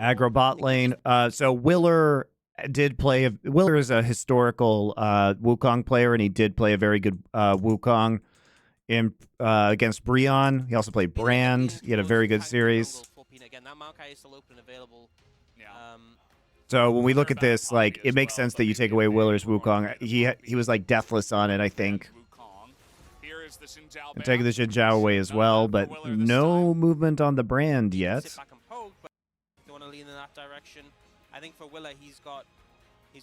Aggro bot lane. So Willer did play. Willer is a historical Wukong player, and he did play a very good Wukong in against Brion. He also played Brand. He had a very good series. So when we look at this, like, it makes sense that you take away Willer's Wukong. He was like deathless on it, I think. I'm taking the Xin Zhao away as well, but no movement on the Brand yet. You want to lean in that direction. I think for Willer, he's got the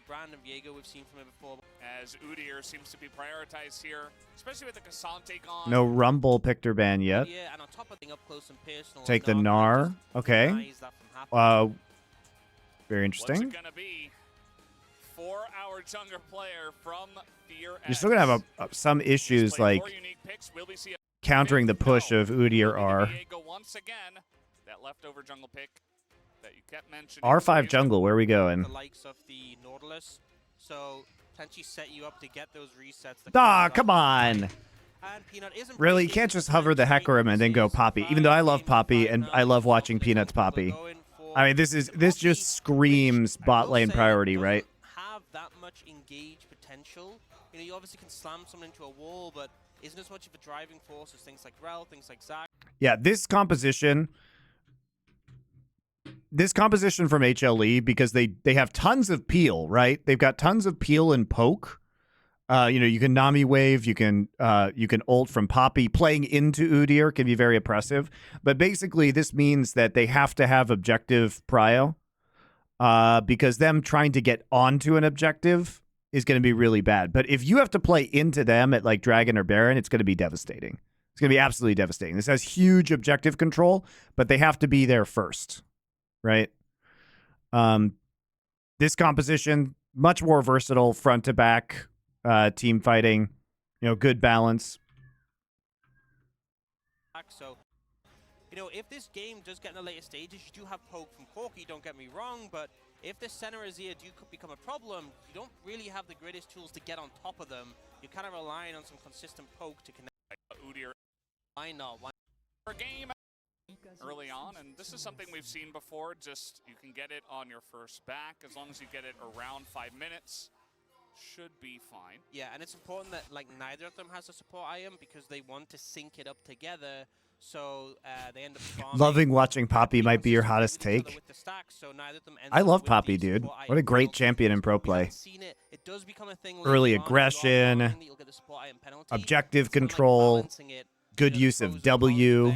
Brand and Viego we've seen from him before. As Udyr seems to be prioritized here, especially with the Cassante gone. No Rumble Pictor ban yet. Yeah, and on top of thing up close and personal. Take the Gnar. Okay. Very interesting. What's it gonna be for our jungler player from FearX? You're still gonna have some issues like countering the push of Udyr R. Once again, that leftover jungle pick that you kept mentioning. R5 jungle, where are we going? The likes of the Nautilus, so potentially set you up to get those resets. Ah, come on. Really, you can't just hover the Hecarim and then go Poppy. Even though I love Poppy and I love watching Peanuts Poppy. I mean, this just screams bot lane priority, right? Have that much engaged potential. You know, you obviously can slam someone into a wall, but isn't as much of a driving force as things like Rel, things like Zac. Yeah, this composition from HLE, because they have tons of peel, right? They've got tons of peel and poke. You know, you can Nami wave, you can ult from Poppy. Playing into Udyr can be very oppressive. But basically, this means that they have to have objective prio, because them trying to get onto an objective is going to be really bad. But if you have to play into them at like Dragon or Baron, it's going to be devastating. It's going to be absolutely devastating. This has huge objective control, but they have to be there first, right? This composition, much more versatile front to back. Team fighting, you know, good balance. So, you know, if this game does get in the later stages, you do have poke from Corki, don't get me wrong, but if the center Azir do become a problem, you don't really have the greatest tools to get on top of them. You're kind of relying on some consistent poke to connect. Udyr. Why not? For game early on, and this is something we've seen before. Just you can get it on your first back as long as you get it around 5 minutes. Should be fine. Yeah, and it's important that like neither of them has a support item because they want to sync it up together. So they end up farming. Loving watching Poppy might be your hottest take. I love Poppy, dude. What a great champion in pro play. Early aggression, objective control, good use of W.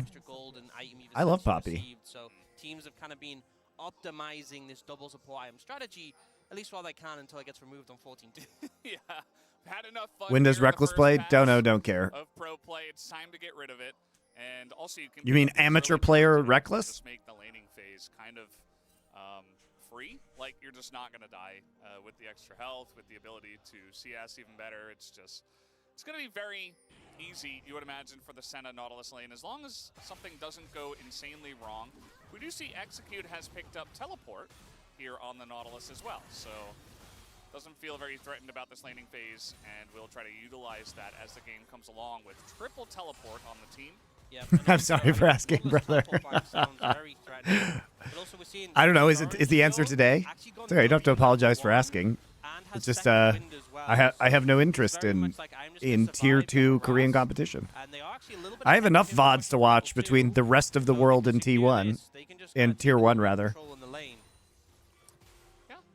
I love Poppy. So teams have kind of been optimizing this double support item strategy. At least while they can until it gets removed on 14-2. Yeah, had enough fun. When does Reckless play? Don't know, don't care. Of pro play, it's time to get rid of it. And also, you mean amateur player Reckless? Just make the laning phase kind of free. Like you're just not gonna die with the extra health, with the ability to CS even better. It's gonna be very easy, you would imagine, for the Senna Nautilus lane as long as something doesn't go insanely wrong. We do see Execute has picked up teleport here on the Nautilus as well, so doesn't feel very threatened about this laning phase, and we'll try to utilize that as the game comes along with triple teleport on the team. Yeah, I'm sorry for asking, brother. I don't know. Is the answer today? It's okay, you don't have to apologize for asking. It's just I have no interest in tier 2 Korean competition. I have enough VODs to watch between the rest of the world and T1, and tier 1 rather.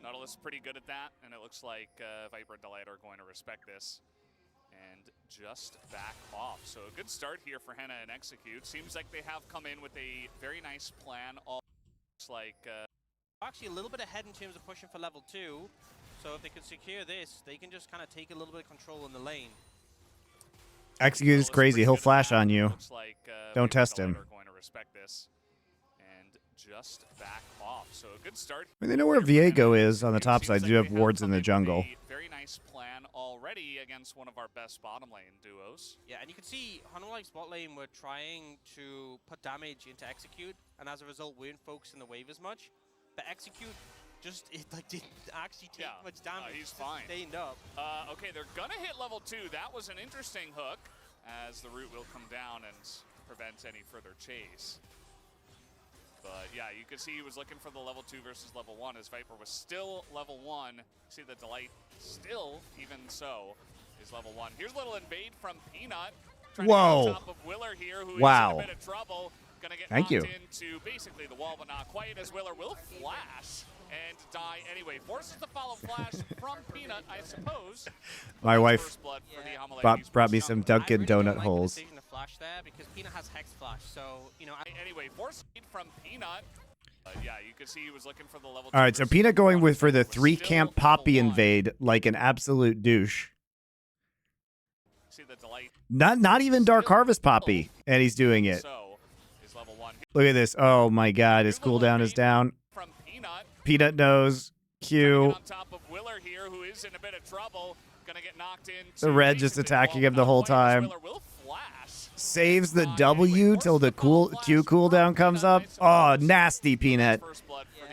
Nautilus pretty good at that, and it looks like Viper and Delight are going to respect this and just back off. So a good start here for Henna and Execute. Seems like they have come in with a very nice plan. Looks like actually a little bit ahead in terms of pushing for level 2. So if they can secure this, they can just kind of take a little bit of control in the lane. Execute is crazy. He'll flash on you. Like, don't test him. Going to respect this and just back off. So a good start. I mean, they know where Viego is on the top side. They do have wards in the jungle. Very nice plan already against one of our best bottom lane duos. Yeah, and you can see Hanwha's bot lane were trying to put damage into Execute, and as a result, weren't focusing the wave as much. But Execute just didn't actually take much damage. He's fine. Staying up. Okay, they're gonna hit level 2. That was an interesting hook, as the root will come down and prevent any further chase. But yeah, you could see he was looking for the level 2 versus level 1 as Viper was still level 1. See the Delight still, even so, is level 1. Here's a little invade from Peanut. Trying to get on top of Willer here, who is in a bit of trouble. Gonna get knocked into basically the wall, but not quite, as Willer will flash and die anyway. Forces the follow flash from Peanut, I suppose. My wife brought me some Dunkin' Donut holes. To flash there because Peanut has Hex Flash, so you know. Anyway, force from Peanut. Yeah, you could see he was looking for the level. All right, so Peanut going for the 3-camp Poppy invade like an absolute douche. See the Delight. Not even Dark Harvest Poppy, and he's doing it. Look at this. Oh my God, his cooldown is down. Peanut knows. Q. On top of Willer here, who is in a bit of trouble. Gonna get knocked into The red just attacking him the whole time. Saves the W till the Q cooldown comes up. Oh, nasty Peanut.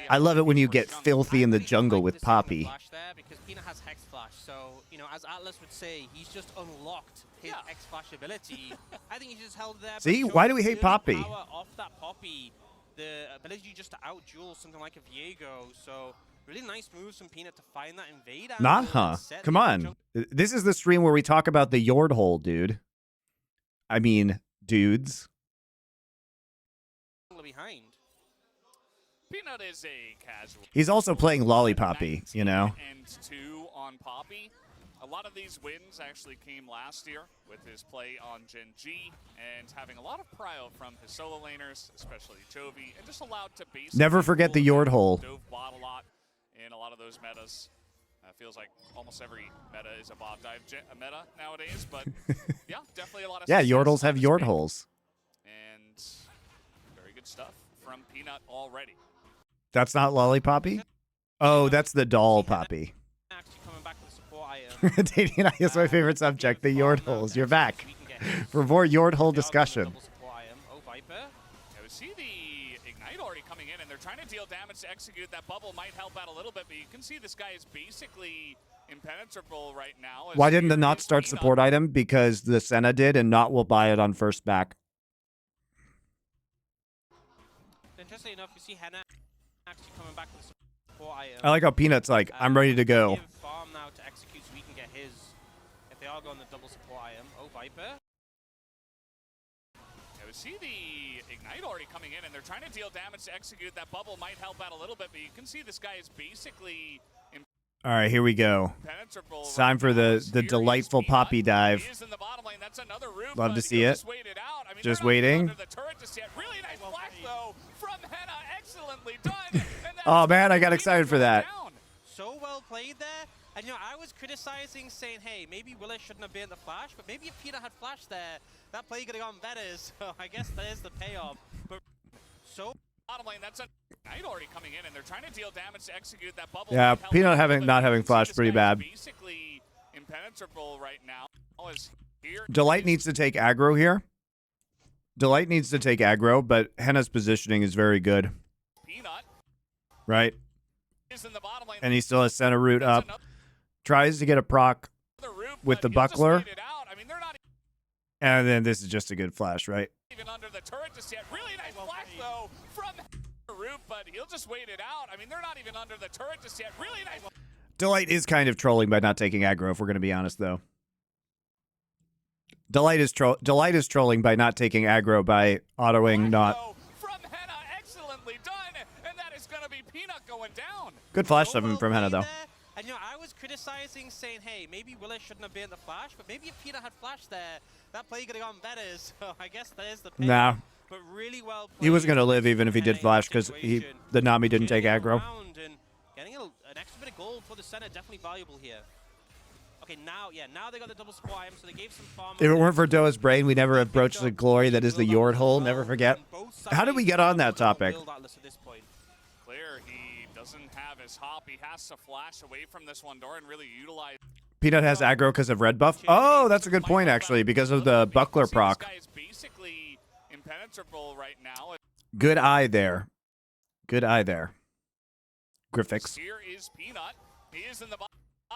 I love it when you get filthy in the jungle with Poppy. Because Peanut has Hex Flash, so you know, as Atlas would say, he's just unlocked his Hex Flash ability. I think he just held there. See, why do we hate Poppy? Off that Poppy, the ability just to outduel something like a Viego. So really nice moves from Peanut to find that invade. Not huh? Come on. This is the stream where we talk about the Yord hole, dude. I mean, dudes. Behind. Peanut is a casual. He's also playing Lollipoppy, you know. And 2 on Poppy. A lot of these wins actually came last year with his play on Gen G and having a lot of prio from his solo laners, especially Chovy, and just allowed to basically Never forget the Yord hole. Dove bot a lot in a lot of those metas. Feels like almost every meta is a bot dive meta nowadays, but yeah, definitely a lot of Yordles have Yord holes. And very good stuff from Peanut already. That's not Lollipoppy? Oh, that's the doll Poppy. Actually coming back to the support item. Dating is my favorite subject, the Yord holes. You're back for more Yord hole discussion. Oh, Viper. Yeah, we see the Ignite already coming in, and they're trying to deal damage to execute. That bubble might help out a little bit, but you can see this guy is basically impenetrable right now. Why didn't the Not start support item? Because the Senna did, and Not will buy it on first back. Interesting enough, you see Hanwha actually coming back to the support item. I like how Peanut's like, I'm ready to go. Farm now to execute so we can get his. If they are going the double support item. Oh, Viper. Yeah, we see the Ignite already coming in, and they're trying to deal damage to execute. That bubble might help out a little bit, but you can see this guy is basically All right, here we go. It's time for the delightful Poppy dive. Love to see it. Just waiting. Really nice flash, though, from Hanwha. Excellently done. Oh, man, I got excited for that. So well played there. And, you know, I was criticizing, saying, hey, maybe Willer shouldn't have been the flash, but maybe if Peanut had flash there, that play could have gone better. So I guess that is the payoff. But so bottom lane, that's a Knight already coming in, and they're trying to deal damage to execute that bubble. Yeah, Peanut not having flash pretty bad. Basically impenetrable right now. Delight needs to take aggro here. Delight needs to take aggro, but Henna's positioning is very good. Peanut right? is in the bottom lane. And he still has center root up. Tries to get a proc with the buckler. And then this is just a good flash, right? Even under the turret just yet. Really nice flash though from Root, but he'll just wait it out. I mean, they're not even under the turret just yet. Really nice. Delight is kind of trolling by not taking aggro, if we're going to be honest, though. Delight is trolling by not taking aggro by autoing not. From Hanwha, excellently done, and that is going to be Peanut going down. Good flash from Hanwha, though. And you know, I was criticizing, saying, hey, maybe Willer shouldn't have been the flash, but maybe if Peanut had flash there, that play could have gone better. So I guess that is the payoff. Nah. But really well played. He wasn't going to live even if he did flash because the Nami didn't take aggro. Getting an extra bit of gold for the center, definitely valuable here. Okay, now they got the double support item, so they gave some farm. If it weren't for Doa's brain, we never have broached the glory that is the Yord hole. Never forget. How did we get on that topic? Clear, he doesn't have his hop. He has to flash away from this one door and really utilize. Peanut has aggro because of red buff. Oh, that's a good point, actually, because of the buckler proc. Basically impenetrable right now. Good eye there. Good eye there. Griffix. Here is Peanut. He is in the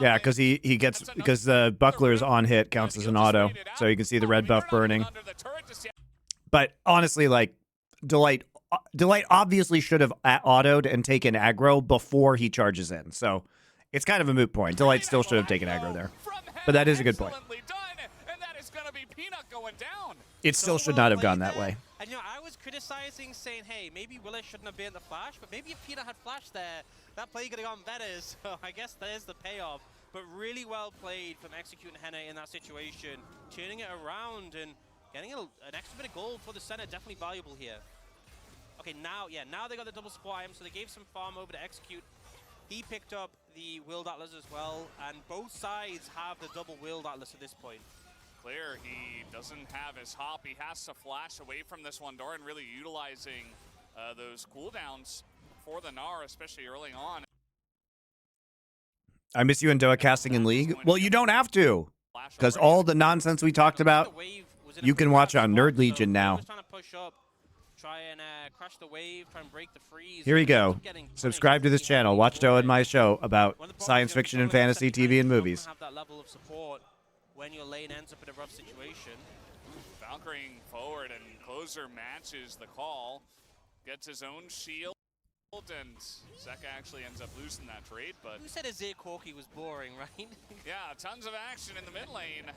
yeah, because he gets because the buckler's on hit counts as an auto, so you can see the red buff burning. But honestly, like Delight Delight obviously should have autoed and taken aggro before he charges in. So it's kind of a moot point. Delight still should have taken aggro there. But that is a good point. And that is going to be Peanut going down. It still should not have gone that way. And you know, I was criticizing, saying, hey, maybe Willis shouldn't have been the flash, but maybe if Peanut had flash there, that play could have gone better. So I guess there's the payoff. But really well played from executing Henna in that situation, turning it around and getting an extra bit of gold for the center. Definitely valuable here. Okay, now they got the double support item, so they gave some farm over to execute. He picked up the Willed Atlas as well, and both sides have the double Willed Atlas at this point. Clear, he doesn't have his hop. He has to flash away from this one. Doran really utilizing those cooldowns for the Gnar, especially early on. I miss you and Doa casting in League. Well, you don't have to, because all the nonsense we talked about, you can watch on Nerd Legion now. Try and crush the wave, try and break the freeze. Here we go. Subscribe to this channel. Watch Doa and my show about science fiction and fantasy TV and movies. Have that level of support when your lane ends up in a rough situation. Valkyrie forward and Closer matches the call, gets his own shield, and Zeka actually ends up losing that trade. But who said Azir Corki was boring, right? Yeah, tons of action in the mid lane,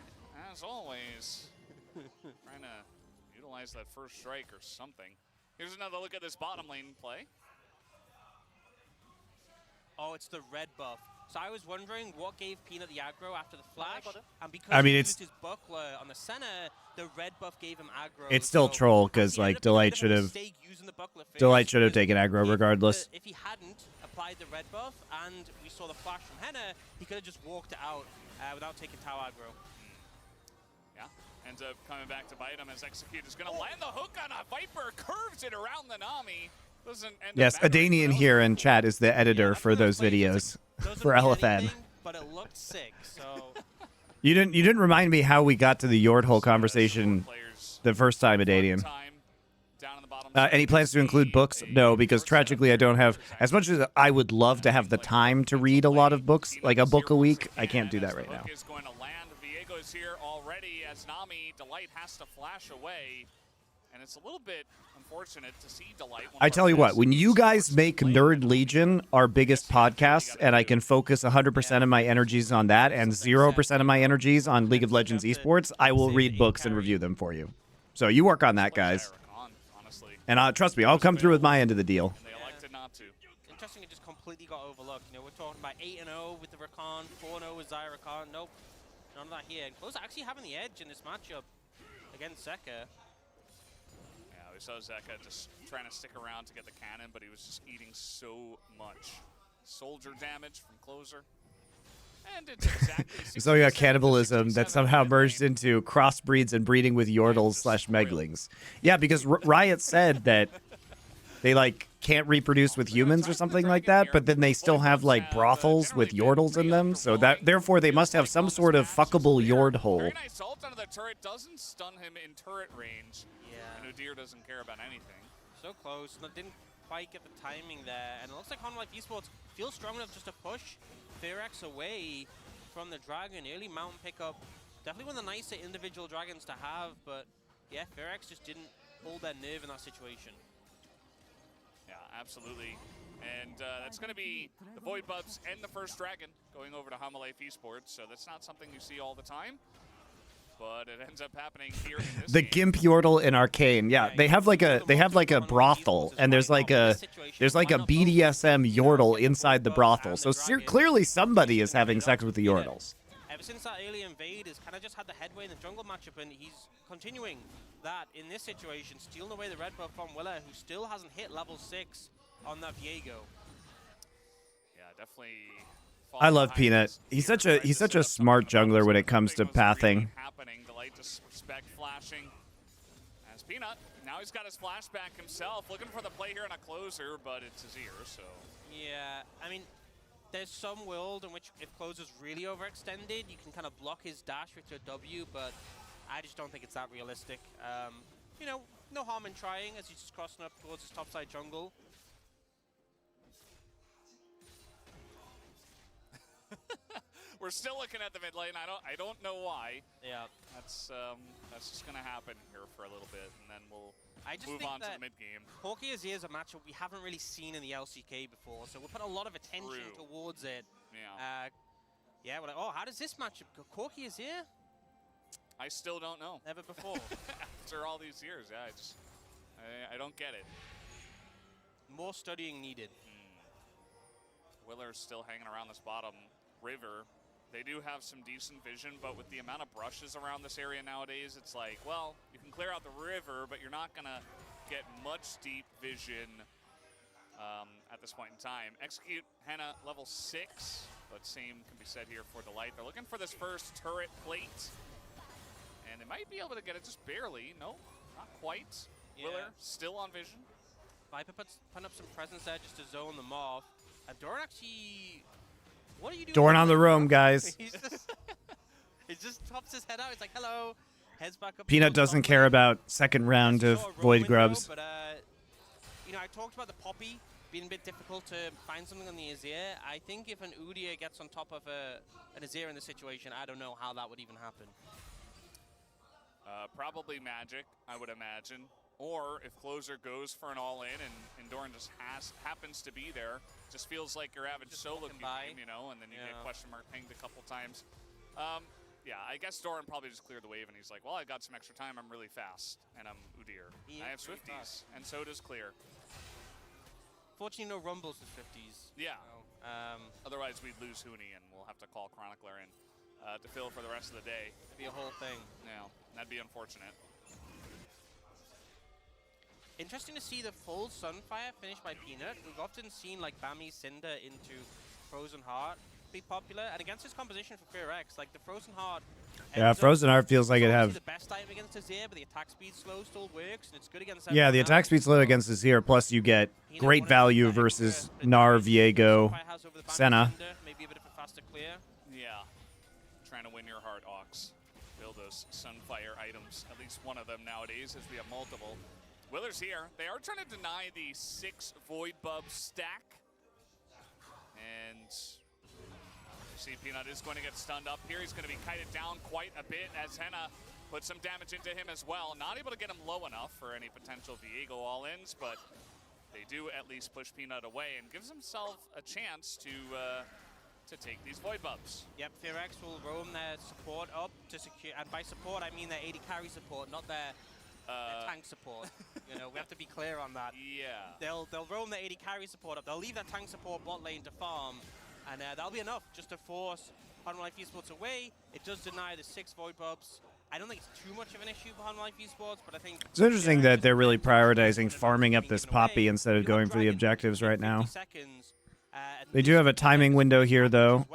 as always. Trying to utilize that first strike or something. Here's another look at this bottom lane play. Oh, it's the red buff. So I was wondering what gave Peanut the aggro after the flash, and because I mean, he it's used his buckler on the center, the red buff gave him aggro. It's still troll because like Delight should have taken aggro regardless. If he hadn't applied the red buff and we saw the flash from Henna, he could have just walked it out without taking tower aggro. Yeah, ends up coming back to bite him as Execute is going to land the hook on a Viper, curves it around the Nami. Yes, Adanian here in chat is the editor for those videos for LFN. Anything, but it looked sick, so you didn't remind me how we got to the Yordhole conversation the first time, Adanian. Any plans to include books? No, because tragically I don't have, as much as I would love to have the time to read a lot of books, like a book a week, I can't do that right now. Is going to land. Viego's here already as Nami. Delight has to flash away. And it's a little bit unfortunate to see Delight. I tell you what, when you guys make Nerd Legion our biggest podcast, and I can focus 100% of my energies on that and 0% of my energies on League of Legends Esports, I will read books and review them for you. So you work on that, guys. And trust me, I'll come through with my end of the deal. Interesting, it just completely got overlooked. You know, we're talking about 8-0 with the Rakan, 4-0 with Zyrakan. Nope, none of that here. And Close actually having the edge in this matchup against Zeka. We saw Zeka just trying to stick around to get the cannon, but he was just eating so much soldier damage from Closer. And it's exactly so we got cannibalism that somehow merged into crossbreeds and breeding with Yordles/Meglings. Yeah, because Riot said that they like can't reproduce with humans or something like that, but then they still have like brothels with Yordles in them, so that therefore they must have some sort of fuckable Yordhole. Very nice ult under the turret, doesn't stun him in turret range. And Udyr doesn't care about anything. So close, didn't quite get the timing there. And it looks like Hanwha Esports feels strong enough just to push FearX away from the Dragon. Early mountain pickup. Definitely one of the nicer individual dragons to have, but yeah, FearX just didn't hold their nerve in that situation. Yeah, absolutely. And that's going to be the Void Buffs and the first dragon going over to Hanwha Esports, so that's not something you see all the time. But it ends up happening here in this the game. Gimp Yordle in Arcane. Yeah, they have like a brothel, and there's like a BDSM Yordle inside the brothel. So clearly somebody is having sex with the Yordles. Ever since that early invade, has kind of just had the headway in the jungle matchup, and he's continuing that in this situation, stealing away the red buff from Willa, who still hasn't hit level 6 on that Viego. Yeah, definitely. I love Peanut. He's such a smart jungler when it comes to pathing. Delight just spec flashing as Peanut. Now he's got his flashback himself, looking for the play here on a Closer, but it's Azir, so. Yeah, I mean, there's some world in which if Closer's really overextended, you can kind of block his dash with your W, but I just don't think it's that realistic. You know, no harm in trying as he's just crossing up towards his topside jungle. We're still looking at the mid lane. I don't know why. Yeah. That's just gonna happen here for a little bit, and then we'll move think on to that the mid game. Corki Azir is a matchup we haven't really seen in the LCK before, so we'll put a lot of attention True. towards it. Yeah. Yeah, we're like, oh, how does this matchup go? Corki Azir? I still don't know. Never before. After all these years, yeah, I don't get it. More studying needed. Willer's still hanging around this bottom river. They do have some decent vision, but with the amount of brushes around this area nowadays, it's like, well, you can clear out the river, but you're not gonna get much deep vision at this point in time. Execute Hanwha level 6, but same can be said here for Delight. They're looking for this first turret plate, and they might be able to get it just barely. No, not quite. Yeah. Willer still on vision. Viper putting up some presence there just to zone them off. Doran actually... What are you doing? Doran on the roam, guys. he just pops his head out. He's like, hello. Heads back up. Peanut doesn't care about second round of Void Grubs. But, you know, I talked about the Poppy being a bit difficult to find something on the Azir. I think if an Udyr gets on top of an Azir in the situation, I don't know how that would even happen. Probably Magic, I would imagine. Or if Closer goes for an all-in and Doran just happens to be there, just feels like you're having solo queue game, you know, and then you get question mark pinged a couple times. Yeah, I guess Doran probably just cleared the wave, and he's like, well, I got some extra time, I'm really fast, and I'm Udyr. I have Swifties, and so does Clear. Fortunately, no Rumbles with 50s. Yeah. So, otherwise, we'd lose Huni, and we'll have to call Chronicler in to fill for the rest of the day. It'd be a whole thing. Yeah, that'd be unfortunate. Interesting to see the full Sunfire finished by Peanut. We've often seen like Bami Cinder into Frozen Heart be popular, and against his composition for FearX, like the Frozen Heart. Yeah, Frozen Heart feels like it have. The best item against Azir, but the attack speed slow still works, and it's good against. Yeah, the attack speed slow against Azir. Plus, you get great value versus Gnar, Viego, Senna. Maybe a bit of a faster clear. Yeah, trying to win your heart, Ox. Build those Sunfire items. At least one of them nowadays, as we have multiple. Willer's here. They are trying to deny the 6 Void Bub stack. And you see Peanut is going to get stunned up here. He's going to be kited down quite a bit as Hanwha puts some damage into him as well. Not able to get him low enough for any potential Viego all-ins, but they do at least push Peanut away and gives himself a chance to take these Void Bubs. Yep, FearX will roam their support up to secure, and by support I mean their AD carry support, not their tank support. You know, we have to be clear on that. Yeah. They'll roam the AD carry support up. They'll leave that tank support bot lane to farm, and that'll be enough just to force Hanwha Esports away. It does deny the 6 Void Bubs. I don't think it's too much of an issue for Hanwha Esports, but I think it's interesting that they're really prioritizing farming up this Poppy instead of going for the objectives right now. They do have a timing window here, though,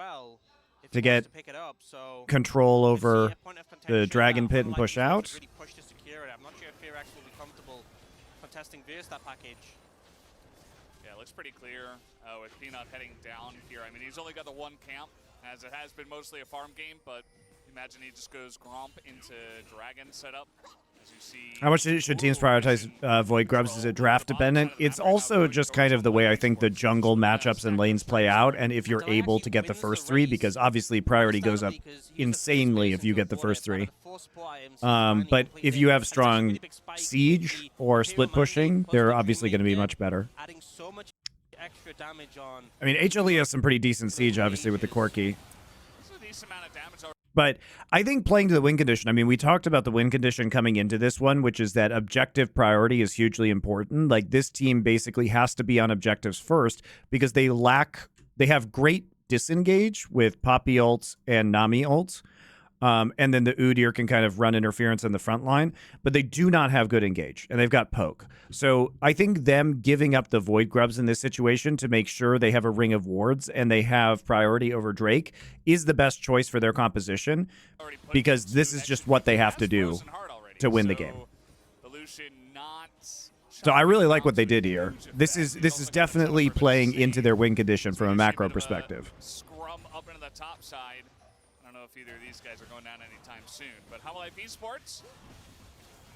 to get control over the Dragon Pit and push out. I'm not sure if FearX will be comfortable contesting versus that package. Yeah, it looks pretty clear with Peanut heading down here. I mean, he's only got the 1 camp, as it has been mostly a farm game, but imagine he just goes Gromp into Dragon setup. As you see, how much should teams prioritize Void Grubs? Is it draft dependent? It's also just kind of the way I think the jungle matchups and lanes play out, and if you're able to get the first 3, because obviously priority goes up insanely if you get the first 3. But if you have strong siege or split pushing, they're obviously going to be much better. I mean, HLE has some pretty decent siege, obviously, with the Corki. But I think playing to the win condition, I mean, we talked about the win condition coming into this one, which is that objective priority is hugely important. Like, this team basically has to be on objectives first because they have great disengage with Poppy ults and Nami ults. And then the Udyr can kind of run interference in the front line, but they do not have good engage, and they've got poke. So I think them giving up the Void Grubs in this situation to make sure they have a ring of wards and they have priority over Drake is the best choice for their composition, because this is just what they have to do to win the game. So I really like what they did here. This is definitely playing into their win condition from a macro perspective. Scrum up into the top side. I don't know if either of these guys are going down anytime soon, but Hanwha Esports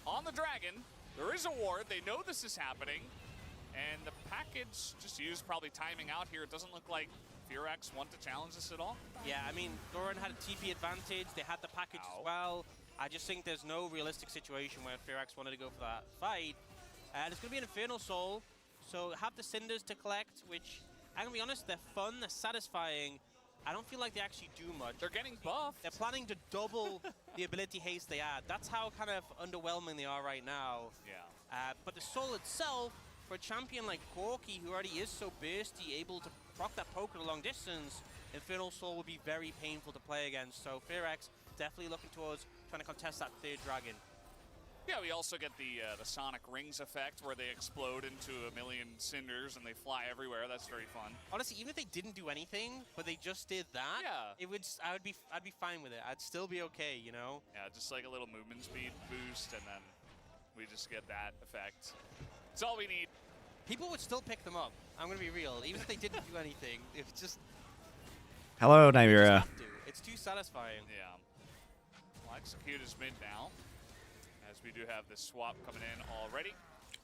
on the Dragon. There is a ward. They know this is happening, And the package just used probably timing out here. It doesn't look like FearX want to challenge this at all. Yeah, I mean, Doran had a TP advantage. They had the package as well. I just think there's no realistic situation where FearX wanted to go for that fight. And it's going to be an Infernal Soul. So have the Cinders to collect, which, I'm going to be honest, they're fun, they're satisfying. I don't feel like they actually do much. They're getting buffed. They're planning to double the ability haste they add. That's how kind of underwhelming they are right now. Yeah. But the Soul itself, for a champion like Corki, who already is so bursty, able to proc that poke at a long distance, Infernal Soul would be very painful to play against. So FearX definitely looking towards trying to contest that third dragon. Yeah, we also get the Sonic Rings effect where they explode into a million cinders and they fly everywhere. That's very fun. Honestly, even if they didn't do anything, but they just did that, yeah, it would. I'd be fine with it. I'd still be okay, you know. Yeah, just like a little movement speed boost, and then we just get that effect. It's all we need. People would still pick them up. I'm gonna be real. Even if they didn't do anything, it's just. Hello, Nymera. It's too satisfying. Yeah. Well, Execute is mid now, as we do have this swap coming in already.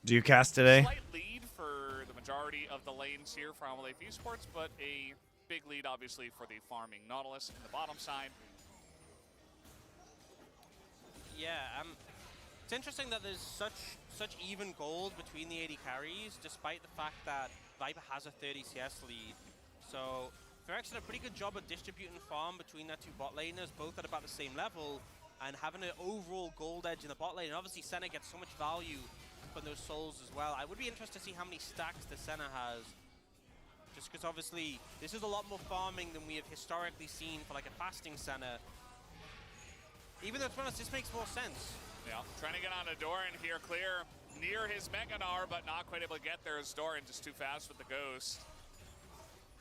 Do you cast today? Slight lead for the majority of the lanes here for Hanwha Esports, but a big lead obviously for the farming Nautilus in the bottom side. Yeah, it's interesting that there's such even gold between the AD carries, despite the fact that Viper has a 30 CS lead. So FearX did a pretty good job of distributing farm between their two bot laners, both at about the same level, and having an overall gold edge in the bot lane. And obviously Senna gets so much value from those souls as well. I would be interested to see how many stacks the Senna has, just because obviously this is a lot more farming than we have historically seen for like a fasting Senna. Even though, to be honest, this makes more sense. Yeah, trying to get on a Doran here, clear near his Meganar, but not quite able to get there as Doran just too fast with the Ghost.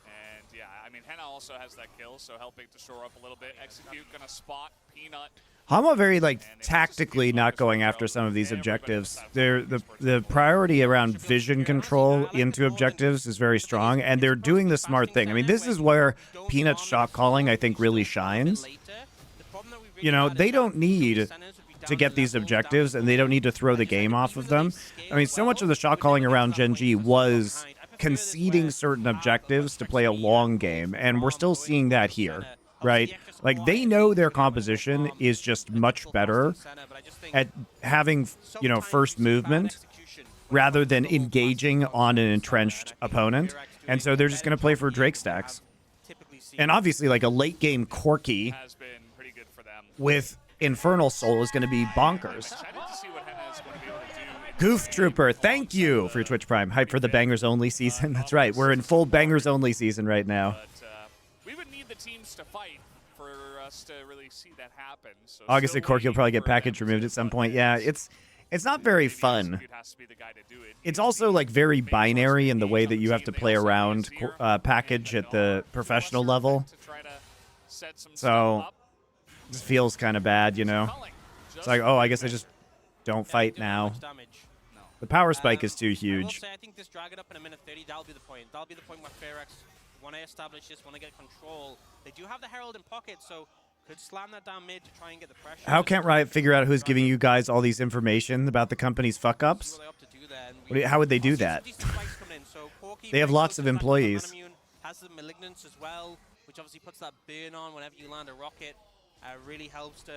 And yeah, I mean, Henna also has that kill, so helping to shore up a little bit. Execute gonna spot Peanut. Hanwha very tactically not going after some of these objectives. The priority around vision control into objectives is very strong, and they're doing the smart thing. I mean, this is where Peanut's shot calling, I think, really shines. You know, they don't need to get these objectives, and they don't need to throw the game off of them. I mean, so much of the shot calling around Gen G was conceding certain objectives to play a long game, and we're still seeing that here, right? Like, they know their composition is just much better at having, you know, first movement rather than engaging on an entrenched opponent, and so they're just going to play for Drake stacks. And obviously, like, a late game Corki with Infernal Soul is going to be bonkers. Goof Trooper, thank you for your Twitch Prime. Hype for the Bangers Only season. That's right. We're in full Bangers Only season right now. But we would need the teams to fight for us to really see that happen. So August and Corki will probably get package removed at some point. Yeah, it's not very fun. It's also like very binary in the way that you have to play around package at the professional level. So it feels kind of bad, you know? It's like, oh, I guess I just don't fight now. The power spike is too huge. I will say, I think this drag it up in a minute 30, that'll be the point. That'll be the point where FearX want to establish this, want to get control. They do have the Herald in pocket, so could slam that down mid to try and get the pressure. How can't Riot figure out who's giving you guys all these information about the company's fuck-ups? How would they do that? They have lots of employees. Has the Malignance as well, which obviously puts that burn on whenever you land a rocket. Really helps to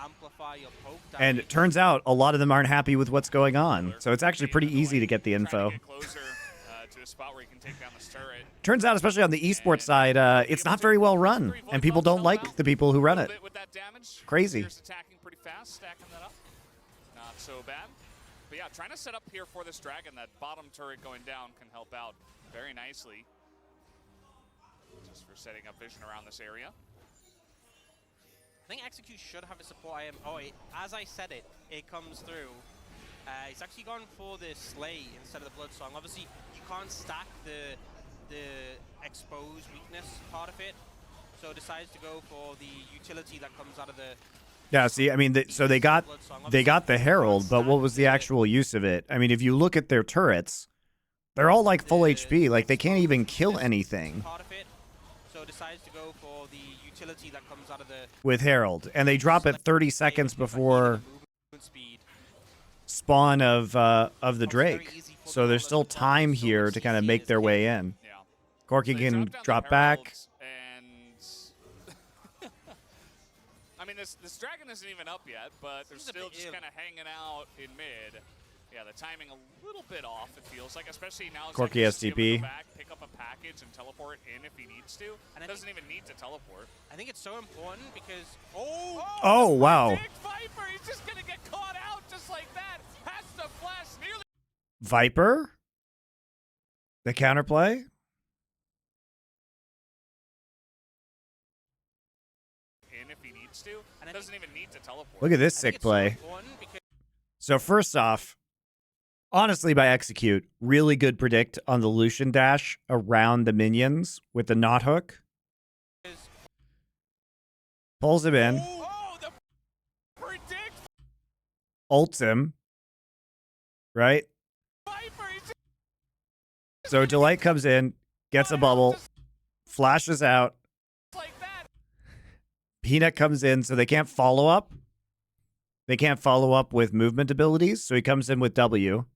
amplify your poke damage. And it turns out a lot of them aren't happy with what's going on. So it's actually pretty easy to get the info. Turns out, especially on the esports side, it's not very well run, and people don't like the people who run it. Crazy. Not so bad. But yeah, trying to set up here for this dragon. That bottom turret going down can help out very nicely. Just for setting up vision around this area. I think Execute should have a support IM. Oh, as I said it, it comes through. He's actually gone for the Slay instead of the Blood Song. Obviously, you can't stack the exposed weakness part of it, so decides to go for the utility that comes out of the. Yeah, see, I mean, so they got the Herald, but what was the actual use of it? I mean, if you look at their turrets, they're all like full HP. Like, they can't even kill anything. Part of it, so decides to go for the utility that comes out of the. With Herald, and they drop it 30 seconds before spawn of the Drake. So there's still time here to kind of make their way in. Yeah. Corki So they can down the drop back. Heralds, and I mean, this dragon isn't even up yet, but they're Seems a still bit just ill. kind of hanging out in mid. Yeah, the timing a little bit off, it feels like, especially now. Corki Zek is able to STP. go back, pick up a package, and teleport in if he needs to. And I Doesn't even need to teleport. I think it's so important because Oh, wow. Big Viper, he's just gonna get caught out just like that. Has to flash nearly. Viper? The counterplay? In if he needs to. And I Doesn't even need to teleport. Look at this I think sick it's so play. important because So first off, honestly, by execute, really good predict on the Lucian dash around the minions with the knot hook. Pulls him in, Oh, the predict ults him, right? Viper. He's So Delight comes in, gets a bubble, flashes out. like that. Peanut comes in, so they can't follow up. They can't follow up with movement abilities, so he comes in with W.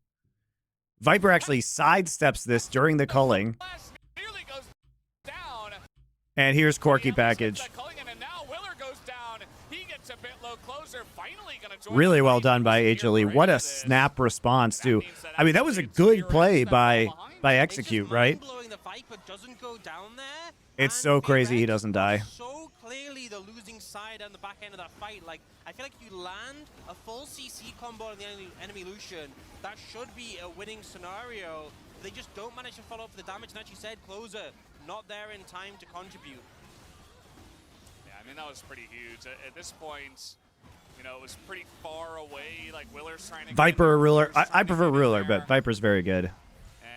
Viper actually sidesteps this during the culling, Flash nearly goes down. and here's Corki He package. gets that culling in, and now Willer goes down. He gets a bit low closer. Finally gonna join Really the well fight. done by He was HLE. here What for a this. snap response That too. means that I mean, that was a actually good it's play FearX by that fell behind. execute, right? Blowing the Viper doesn't go down there. It's and so crazy he FearX doesn't are die. So clearly the losing side on the back end of that fight. Like, I feel like if you land a full CC combo on the enemy Lucian, that should be a winning scenario. They just don't manage to follow up the damage, and as you said, Closer not there in time to contribute. Yeah, I mean, that was pretty huge. At this point, you know, it was pretty far away. Like, Willer's trying to Viper or Ruler. Willer's I trying to prefer get in Ruler, there. but Viper's very good.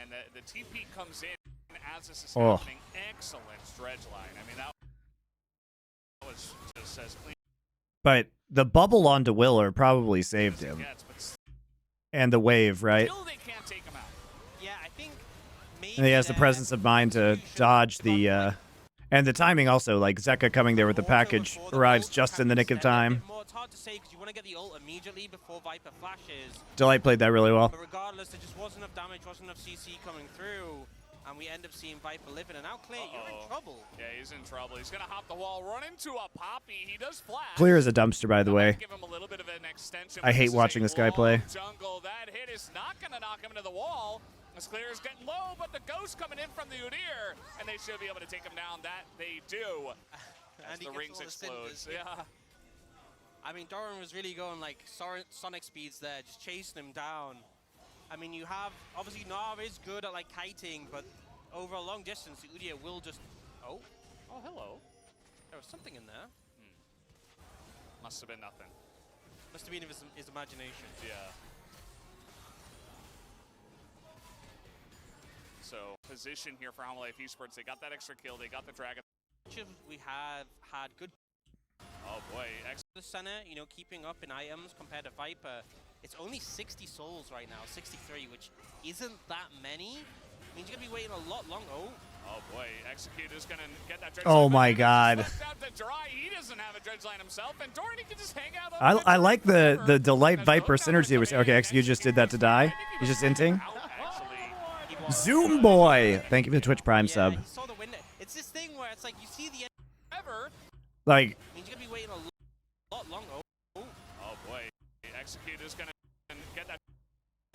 And the TP comes in as this is Oh. happening. Excellent dredge line. I mean, that was just as clean But the bubble onto Willer probably saved as it him. gets. But And the wave, right? still, they can't take him out. Yeah, I think maybe And he has the presence of mind to dodge the, and the timing also, like Zeka coming there with the package arrives just in the nick of time. It's hard to say because you want to get the ult immediately before Viper flashes. Delight played that really well. But regardless, there just wasn't enough damage, wasn't enough CC coming through, and we end up seeing Viper living. And now Clear, you're in trouble. Yeah, he's in trouble. He's gonna hop the wall, run into a Poppy. He does flash. Clear is a dumpster, by the That might way. give him a little bit of an extension, I but hate this is watching a this guy play. long Jungle. That hit is not gonna knock him into the wall. As Clear is getting low, but the ghost coming in from the Udyr, and they should be able to take him down. That they do. As And he the gets rings all the explodes. cinders, Yeah. I mean, Doran was really going like Sonic speeds there, just chasing him down. I mean, you have, obviously Nar is good at like kiting, but over a long distance, the Udyr will just, oh, Hello. there was something in there. Must have been nothing. Must have been his imagination. Yeah. So position here for Hanwha Esports. They got that extra kill. They got the dragon. We have had good Oh boy. the center, you know, keeping up in items compared to Viper. It's only 60 souls right now, 63, which isn't that many. Means you're gonna be waiting a lot longer. Oh boy, Executor's gonna get that dredge Oh line, my but God. he's left out to dry. He doesn't have a dredge line himself, and Doran can just hang out. I like the Delight Viper synergy. Okay, Execute just did that to die. He's just inting. Zoom boy. Thank you for the Twitch Prime sub. He saw the window. It's this thing where it's like you see the Ever. Like, means you're gonna be waiting a lot longer. Oh boy, Executor's gonna get that.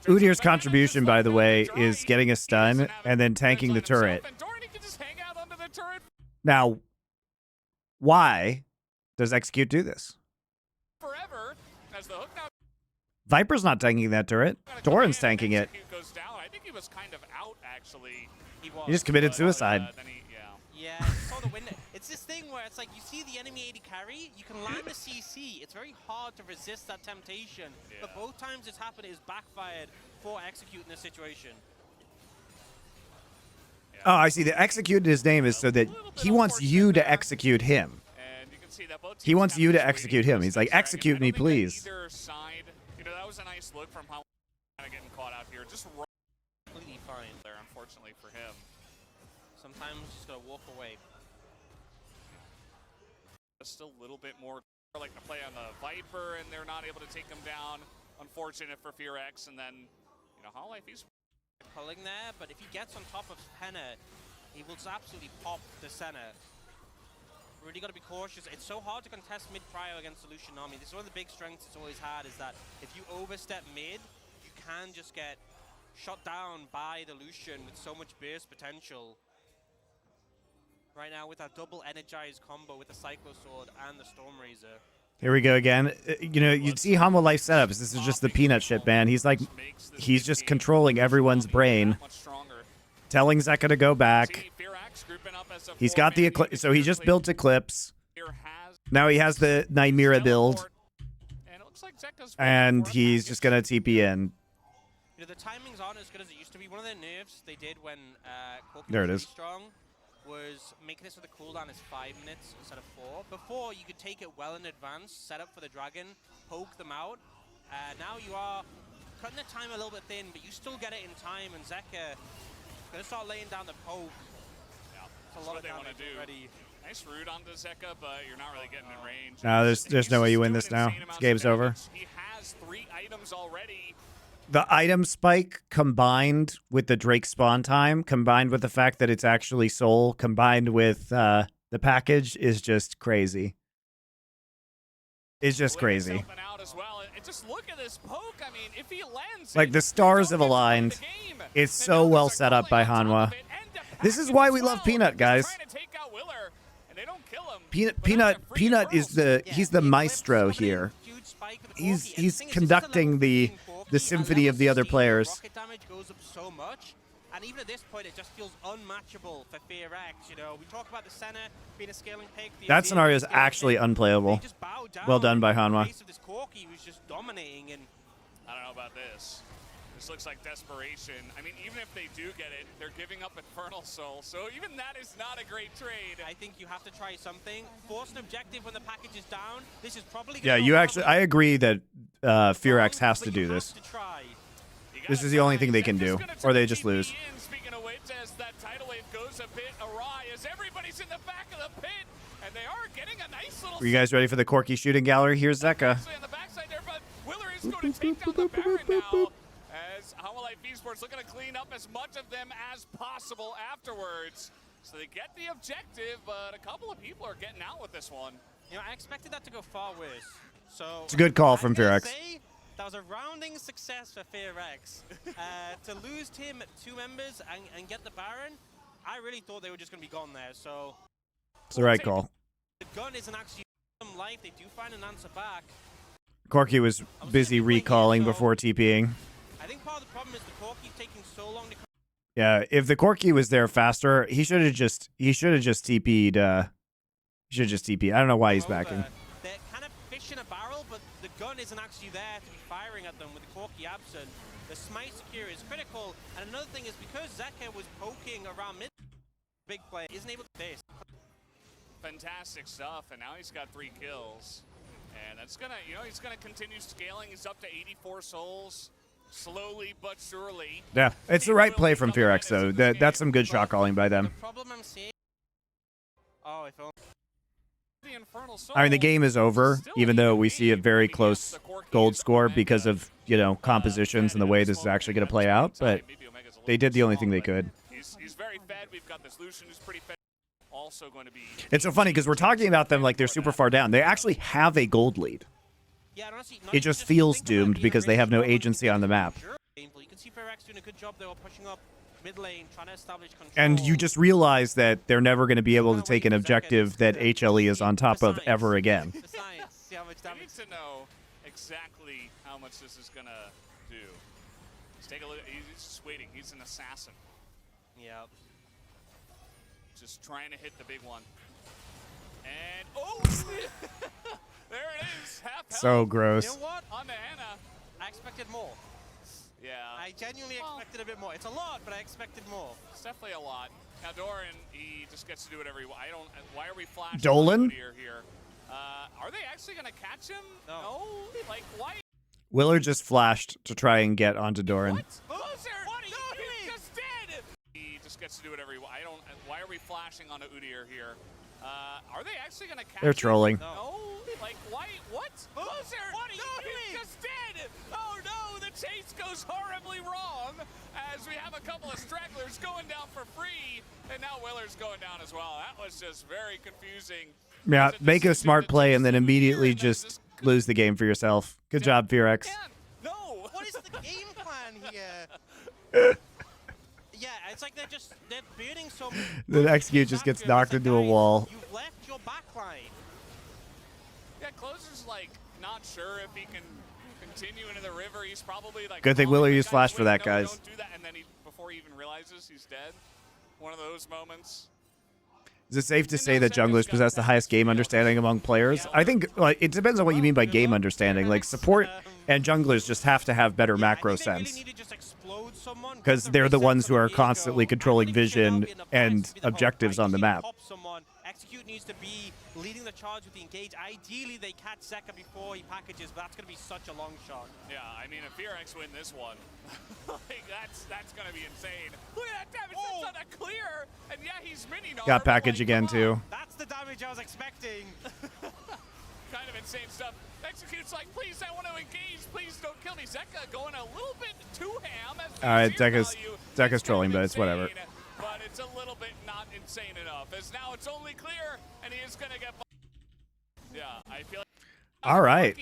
Udyr's contribution, by the way, is getting a stun and then tanking the turret. And Doran can just hang out under the turret Now, why does Execute do this? forever. As the hook now Viper's not tanking that turret. Doran's tanking it. Execute goes down. I think he was kind of out actually. He was. He just committed But, suicide. then he, yeah. Yeah, he saw the window. It's this thing where it's like you see the enemy AD carry, you can land the CC. It's very hard to resist that temptation. But Yeah. both times it's happened, it's backfired for Execute in this situation. Oh, I see. The Execute his name is so that he wants you to execute him. And you can see that both He teams wants kind you of to just execute waiting him. for He's the like, dragon. execute I me, don't think that please. Either side, you know, that was a nice look from how kind of getting caught out here. Just Completely fine. there, unfortunately for him. Sometimes you just gotta walk away. Just a little bit more like to play on the Viper, and they're not able to take him down. Unfortunate for FearX, and then, you know, Hololive, he's Culling there, but if he gets on top of Penna, he will just absolutely pop the center. Really got to be cautious. It's so hard to contest mid-prio against the Lucian army. This is one of the big strengths it's always had, is that if you overstep mid, you can just get shot down by the Lucian with so much burst potential. Right now with that double energized combo with the Cyclo Sword and the Storm Razor. Here we go again. You know, you'd see Hanwha life setups. This is just the peanut shit, man. He's like, he's just controlling everyone's brain, telling Zeka to go back. He's got the Eclipse, so he just built Eclipse. Now he has the Nymera build, and he's just gonna TP in. You know, the timings aren't as good as it used to be. One of the nerfs they did when Corki There it was is. really strong was making it so the cooldown is 5 minutes instead of 4. Before, you could take it well in advance, set up for the dragon, poke them out. Now you are cutting the time a little bit thin, but you still get it in time, and Zeka gonna start laying down the poke. Yeah, That's a lot of they want damage to do. already. Nice root onto Zeka, but you're not really getting in range. No, there's no way you win this now. This game's over. He has 3 items already. The item spike combined with the Drake spawn time, combined with the fact that it's actually Soul, combined with the package is just crazy. It's just crazy. And just look at this poke. I mean, if he lands, Like, the stars have aligned. It's so well set up by Hanwha. This is why we love Peanut, guys. Peanut is he's the maestro here. He's conducting the symphony of the other players. Rocket damage goes up so much, and even at this point, it just feels unmatchable for FearX. You know, we talk about the center being a scaling pick. That scenario is actually unplayable. Well done by Hanwha. This Corki was just dominating, and I don't know about this. This looks like desperation. I mean, even if they do get it, they're giving up Infernal Soul, so even that is not a great trade. I think you have to try something. Force an objective when the package is down. This is probably Yeah, you actually. I agree that FearX has to do this. This is the only thing they can do, or they just lose. Speaking of which, as that tidal wave goes a bit awry, as everybody's in the back of the pit, and they are getting a nice little. Are you guys ready for the Corki shooting gallery? Here's Zeka. On the backside there, but Willer is going to take down the Baron now. As Hanwha Esports looking to clean up as much of them as possible afterwards. So they get the objective, but a couple of people are getting out with this one. You know, I expected that to go far worse. So It's a good call from FearX. That was a rounding success for FearX. To lose him 2 members and get the Baron, I really thought they were just going to be gone there. So It's the right call. the gun isn't actually some life. They do find an answer back. Corki was busy recalling before TPing. I think part of the problem is the Corki's taking so long to. Yeah, if the Corki was there faster, he should have just TP'd. He should have just TP'd. I don't know why he's backing. They're kind of fish in a barrel, but the gun isn't actually there to be firing at them with the Corki absent. The smite secure is critical, and another thing is because Zeka was poking around mid, big play isn't able to face. Fantastic stuff, and now he's got 3 kills. And that's gonna, you know, he's gonna continue scaling. He's up to 84 souls, slowly but surely. Yeah, it's the right play from FearX, though. That's some good shot calling by them. The problem I'm seeing. Oh, if only. The Infernal Soul, I mean, the game is over, even though we see a very close gold score because of, you know, compositions and the way this is actually going to play out. But they did the only thing they could. He's very fed. We've got this Lucian who's pretty fed. Also going to be. It's so funny because we're talking about them like they're super far down. They actually have a gold lead. Yeah, honestly, It just feels doomed because they have no agency on the map. You can see FearX doing a good job. They were pushing up mid lane, trying to establish control. And you just realize that they're never going to be able to take an objective that HLE is on top of ever again. The science, see how much We damage. need to know exactly how much this is going to do. Let's take a look. He's just waiting. He's an assassin. Yeah. Just trying to hit the big one. And, oh! There it is. Half health So gross. You know what? on the Anna. I expected more. Yeah. I genuinely expected a bit more. It's a lot, but I expected more. It's definitely a lot. Now Doran, he just gets to do whatever he wants. I don't. Why are we flashing? Dolan? Here. Are they actually gonna catch him? No. Like why? Willard just flashed to try and get onto Doran. What? Loser! What are you doing? He's just dead. He just gets to do whatever he wants. I don't. Why are we flashing on Udyr here? Are they actually gonna catch They're him? trolling. No. Like, why? What? Closer! What are you doing? He's just dead! Oh no, the chase goes horribly wrong as we have a couple of stragglers going down for free, and now Willer's going down as well. That was just very confusing. Yeah, make a smart play and then immediately just lose the game for yourself. Good job, FearX. No! What is the game plan here? Yeah, it's like they're burning so much. The execute just gets knocked into a wall. You've left your backline. Yeah, Closer's like not sure if he can continue into the river. He's probably like. Good thing Willer used flash for that, No, guys. Don't do that, and then before he even realizes he's dead. One of those moments. Is it safe to say that junglers possess the highest game understanding among players? I think like, it depends on what you mean by game understanding. Like support and junglers just have to have better macro sense. Because they're the ones who are constantly controlling vision and objectives on the map. Execute needs to be leading the charge with the engage. Ideally, they catch Zeka before he packages, but that's going to be such a long shot. Yeah, I mean, if FearX win this one, like that's going to be insane. Look at that damage! That's not a clear! And yeah, he's mini. Got package again, too. That's the damage I was expecting. Kind of insane stuff. Execute's like, please, I want to engage. Please don't kill me. Zeka going a little bit too ham. All right, Zeka's trolling, but it's whatever. But it's a little bit not insane enough, as now it's only clear, and he is going to get... Yeah, I feel like... All right.